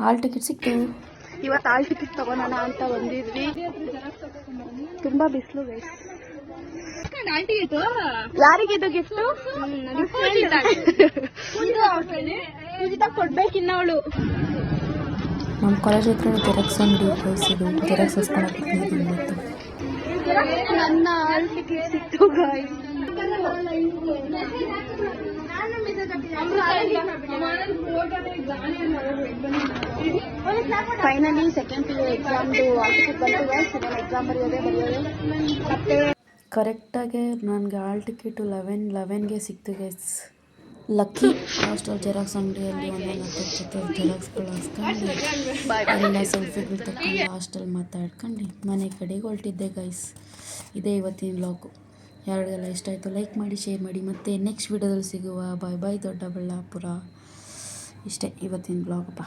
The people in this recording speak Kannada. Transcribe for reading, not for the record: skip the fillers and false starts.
ಹಾಲ್ ಟಿಕೆಟ್ ಸಿಕ್ತು. ಇವತ್ತು ಹಾಲ್ ಟಿಕೆಟ್ ತಗೊಳೋಣ ಅಂತ ಬಂದಿದ್ವಿ. ತುಂಬಾ ಬಿಸಿಲು ಗೈಸ್. ಯಾರಿಗಿದು ಗಿಫ್ಟ್? ಪೂಜಿತಾ ಕೊಡ್ಬೇಕಿನ್ನ ಅವಳು. ನಮ್ಮ ಕಾಲೇಜ್ ಹತ್ರ ಜೆರಾಕ್ಸ್ ಅಂಗಡಿ ಕಳಿಸಿದ್ದು ಜೆರಾಕ್ಸ್ ಹೊಸ್ಕೊಳಕ್ಕೆ ಇವತ್ತು. ನನ್ನ ಹಾಲ್ ಟಿಕೆಟ್ ಸಿಕ್ತು ಗೈಸ್. ಫೈನಲಿ ಸೆಕೆಂಡ್ PU ಎಕ್ಸಾಮ್ದು ಹಾಲ್ ಟಿಕೆಟ್ ಬಂತು ಗೈಸ್. ಎಕ್ಸಾಮ್ ಬರೆಯೋದೇ ಕರೆಕ್ಟಾಗಿ ನನಗೆ ಹಾಲ್ ಟಿಕೆಟು 11ಗೆ ಸಿಕ್ತು ಗೈಸ್. ಲಕ್ಕಿ ಹಾಸ್ಟೆಲ್ ಜೆರಾಕ್ಸ್ ಅಂಗಡಿಯಲ್ಲಿ ಒಂದೊಂದು ಜೊತೆ ಜೆರಾಕ್ಸ್ಗಳು ಹಾಕ್ಸ್ಕೊಂಡು ಎಲ್ಲ ಸೆಲ್ಫಿಗಳು ತಗೊಂಡು ಹಾಸ್ಟೆಲ್ ಮಾತಾಡ್ಕೊಂಡು ಮನೆ ಕಡೆಗೆ ಹೊರಟಿದ್ದೆ ಗೈಸ್. ಇದೇ ಇವತ್ತಿನ ವ್ಲಾಗು. ಯಾರಿಗೆಲ್ಲ ಇಷ್ಟ ಆಯಿತು ಲೈಕ್ ಮಾಡಿ, ಶೇರ್ ಮಾಡಿ. ಮತ್ತು ನೆಕ್ಸ್ಟ್ ವಿಡಿಯೋದಲ್ಲಿ ಸಿಗುವ. ಬಾಯ್ ಬಾಯ್ ದೊಡ್ಡಬಳ್ಳಾಪುರ. ಇಷ್ಟೇ ಇವತ್ತಿನ ವ್ಲಾಗಪ್ಪ.